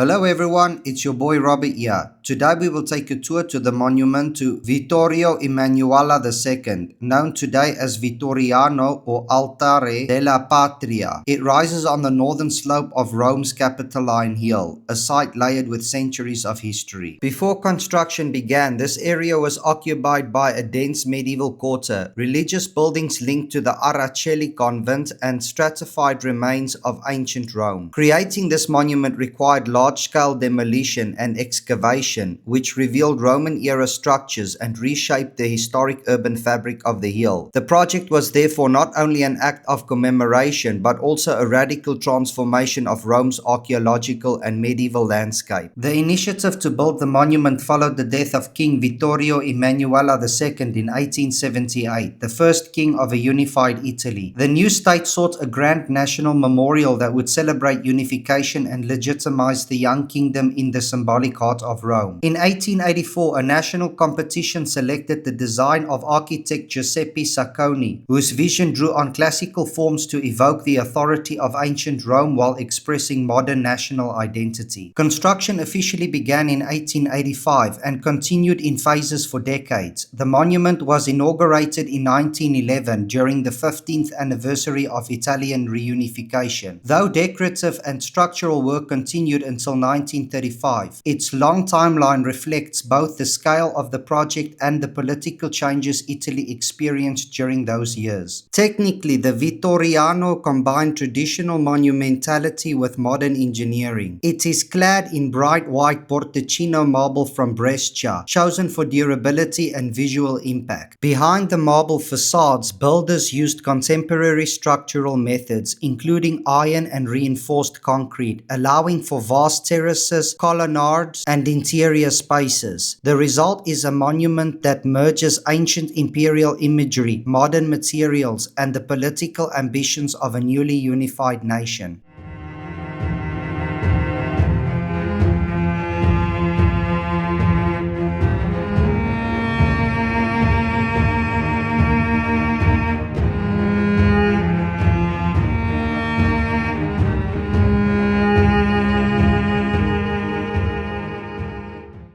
Hello everyone, it's your boy Robert here. Today we will take a tour to the monument to Vittorio Emmanuel II, known today as Vittoriano or Altare della Patria. It rises on the northern slope of Rome's Capitoline Hill, a site layered with centuries of history. Before construction began, this area was occupied by a dense medieval quarter, religious buildings linked to the Araceli convent, and stratified remains of ancient Rome. Creating this monument required large-scale demolition and excavation, which revealed Roman-era structures and reshaped the historic urban fabric of the hill. The project was therefore not only an act of commemoration, but also a radical transformation of Rome's archaeological and medieval landscape. The initiative to build the monument followed the death of King Vittorio Emmanuel II in 1878, the first king of a unified Italy. The new state sought a grand national memorial that would celebrate unification and legitimize the young kingdom in the symbolic heart of Rome. In 1884, a national competition selected the design of architect Giuseppe Sacconi, whose vision drew on classical forms to evoke the authority of ancient Rome while expressing modern national identity. Construction officially began in 1885 and continued in phases for decades. The monument was inaugurated in 1911 during the 15th anniversary of Italian reunification. Though decorative and structural work continued until 1935, its long timeline reflects both the scale of the project and the political changes Italy experienced during those years. Technically, the Vittoriano combined traditional monumentality with modern engineering. It is clad in bright white Porticino marble from Brescia, chosen for durability and visual impact. Behind the marble facades, builders used contemporary structural methods, including iron and reinforced concrete, allowing for vast terraces, colonnades, and interior spaces. The result is a monument that merges ancient imperial imagery, modern materials, and the political ambitions of a newly unified nation.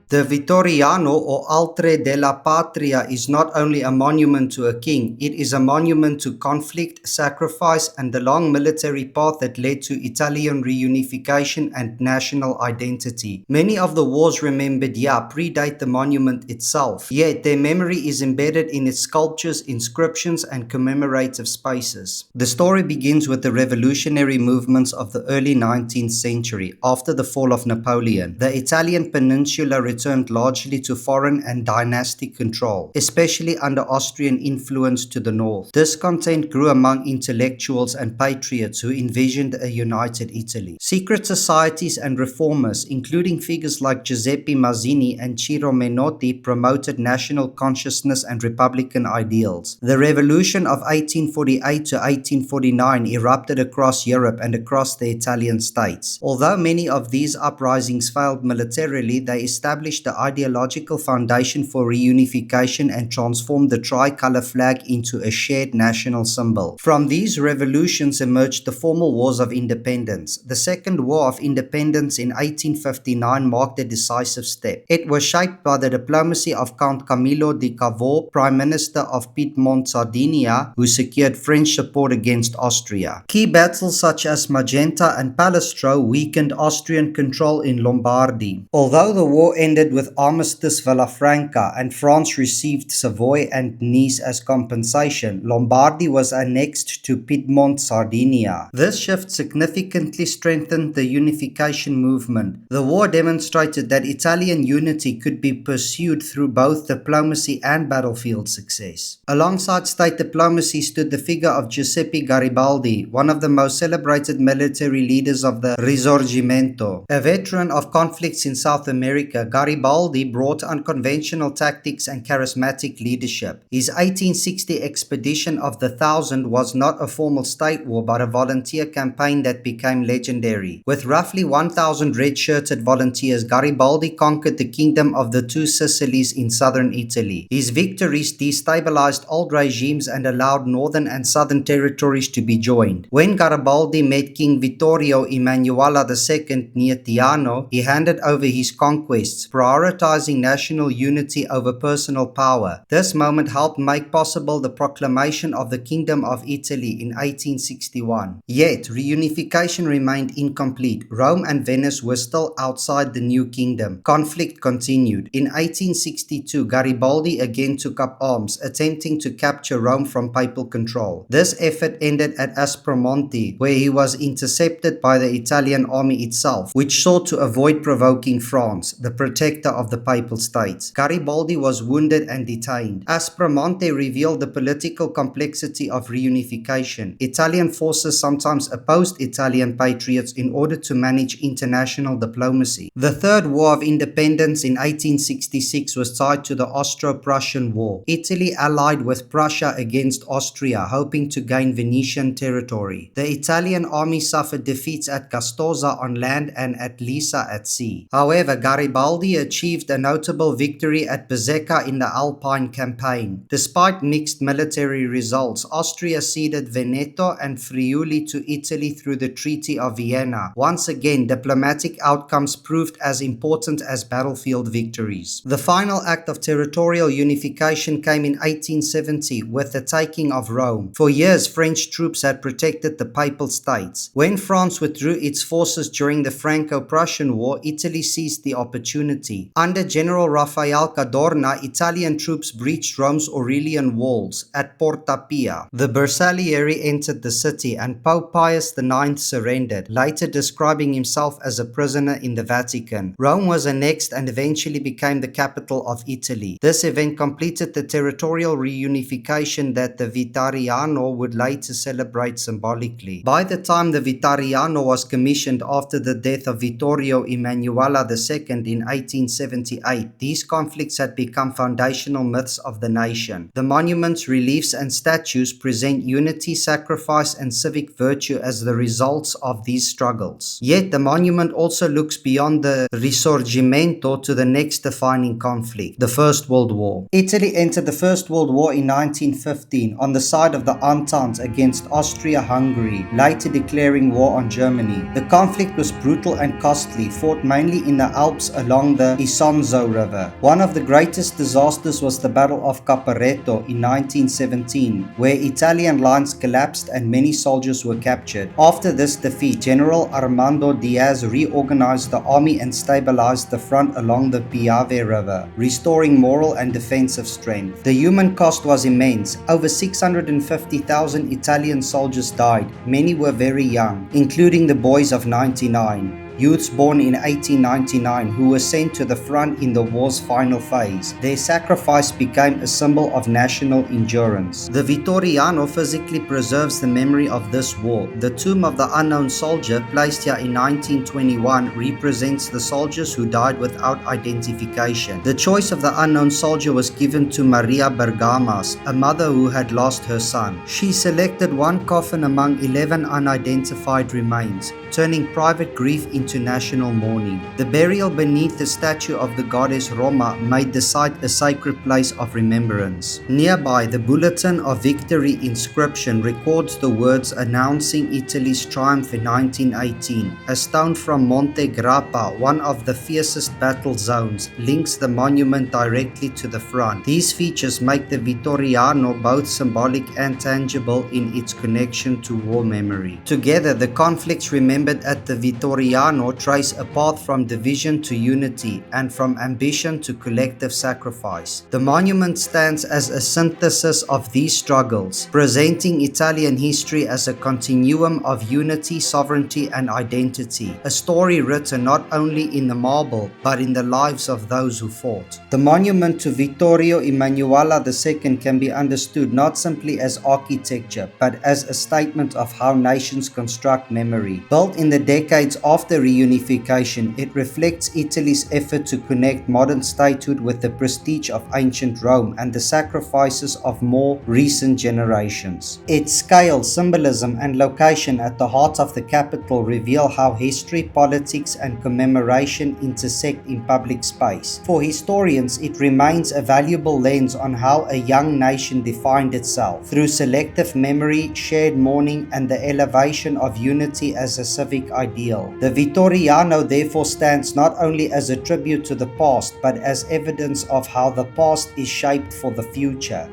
The Vittoriano or Altare della Patria is not only a monument to a king, it is a monument to conflict, sacrifice, and the long military path that led to Italian reunification and national identity. Many of the wars remembered here predate the monument itself, yet their memory is embedded in its sculptures, inscriptions, and commemorative spaces. The story begins with the revolutionary movements of the early 19th century. After the fall of Napoleon, the Italian peninsula returned largely to foreign and dynastic control, especially under Austrian influence to the north. Discontent grew among intellectuals and patriots who envisioned a united Italy. Secret societies and reformers, including figures like Giuseppe Mazzini and Ciro Menotti, promoted national consciousness and republican ideals. The revolution of 1848 to 1849 erupted across Europe and across the Italian states. Although many of these uprisings failed militarily, they established the ideological foundation for reunification and transformed the tricolour flag into a shared national symbol. From these revolutions emerged the formal wars of independence. The Second War of Independence in 1859 marked a decisive step. It was shaped by the diplomacy of Count Camillo di Cavour, Prime Minister of Piedmont, Sardinia, who secured French support against Austria. Key battles such as Magenta and Palestro weakened Austrian control in Lombardy. Although the war ended with Armistice Villafranca and France received Savoy and Nice as compensation, Lombardy was annexed to Piedmont, Sardinia. This shift significantly strengthened the unification movement. The war demonstrated that Italian unity could be pursued through both diplomacy and battlefield success. Alongside state diplomacy stood the figure of Giuseppe Garibaldi, one of the most celebrated military leaders of the Risorgimento. A veteran of conflicts in South America, Garibaldi Garibaldi brought unconventional tactics and charismatic leadership. His 1860 expedition of the Thousand was not a formal state war but a volunteer campaign that became legendary. With roughly 1,000 red-shirted volunteers, Garibaldi conquered the kingdom of the Two Sicilies in southern Italy. His victories destabilized old regimes and allowed northern and southern territories to be joined. When Garibaldi met King Vittorio Emmanuel II near Teano, he handed over his conquests, prioritizing national unity over personal power. This moment helped make possible the proclamation of the Kingdom of Italy in 1861. Yet, reunification remained incomplete. Rome and Venice were still outside the new kingdom. Conflict continued. In 1862, Garibaldi again took up arms, attempting to capture Rome from papal control. This effort ended at Aspromonte, where he was intercepted by the Italian army itself, which sought to avoid provoking France, the protector of the Papal States. Garibaldi was wounded and detained. Aspromonte revealed the political complexity of reunification. Italian forces sometimes opposed Italian patriots in order to manage international diplomacy. The Third War of Independence in 1866 was tied to the Austro-Prussian War. Italy allied with Prussia against Austria, hoping to gain Venetian territory. The Italian army suffered defeats at Gastosa on land and at Lissa at sea. However, Garibaldi achieved a notable victory at Bezzecca in the Alpine campaign. Despite mixed military results, Austria ceded Veneto and Friuli to Italy through the Treaty of Vienna. Once again, diplomatic outcomes proved as important as battlefield victories. The final act of territorial unification came in 1870 with the taking of Rome. For years, French troops had protected the Papal States. When France withdrew its forces during the Franco-Prussian War, Italy seized the opportunity. Under General Raffaele Cadorna, Italian troops breached Rome's Aurelian walls at Porta Pia. The Bersaglieri entered the city and Pope Pius IX surrendered, later describing himself as a prisoner in the Vatican. Rome was annexed and eventually became the capital of Italy. This event completed the territorial reunification that the Vittoriano would later celebrate symbolically. By the time the Vittoriano was commissioned after the death of Vittorio Emmanuel II in 1878, these conflicts had become foundational myths of the nation. The monuments, reliefs, and statues present unity, sacrifice, and civic virtue as the results of these struggles. Yet, the monument also looks beyond the Risorgimento to the next defining conflict, the First World War. Italy entered the First World War in 1915 on the side of the Entente against Austria-Hungary, later declaring war on Germany. The conflict was brutal and costly, fought mainly in the Alps along the Isonzo River. One of the greatest disasters was the Battle of Caporetto in 1917, where Italian lines collapsed and many soldiers were captured. After this defeat, General Armando Diaz reorganized the army and stabilized the front along the Piave River, restoring moral and defensive strength. The human cost was immense. Over 650,000 Italian soldiers died. Many were very young, including the boys of 99. Youths born in 1899 who were sent to the front in the war's final phase. Their sacrifice became a symbol of national endurance. The Vittoriano physically preserves the memory of this war. The tomb of the unknown soldier, placed here in 1921, represents the soldiers who died without identification. The choice of the unknown soldier was given to Maria Bergamas, a mother who had lost her son. She selected one coffin among 11 unidentified remains, turning private grief into national mourning. The burial beneath the statue of the goddess Roma made the site a sacred place of remembrance. Nearby, the Bulletin of Victory inscription records the words announcing Italy's triumph in 1918. A stone from Monte Grappa, one of the fiercest battle zones, links the monument directly to the front. These features make the Vittoriano both symbolic and tangible in its connection to war memory. Together, the conflicts remembered at the Vittoriano trace a path from division to unity and from ambition to collective sacrifice. The monument stands as a synthesis of these struggles, presenting Italian history as a continuum of unity, sovereignty, and identity, a story written not only in the marble but in the lives of those who fought. The monument to Vittorio Emmanuel II can be understood not simply as architecture but as a statement of how nations construct memory. Built in the decades after reunification. It reflects Italy's effort to connect modern statehood with the prestige of ancient Rome and the sacrifices of more recent generations. Its scale, symbolism, and location at the heart of the capital reveal how history, politics, and commemoration intersect in public space. For historians, it remains a valuable lens on how a young nation defined itself through selective memory, shared mourning, and the elevation of unity as a civic ideal. The Vittoriano therefore stands not only as a tribute to the past, but as evidence of how the past is shaped for the future.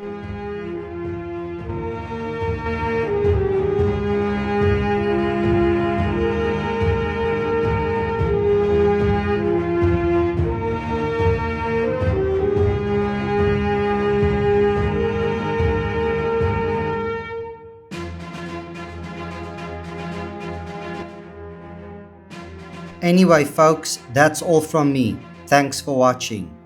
Anyway folks, that's all from me. Thanks for watching.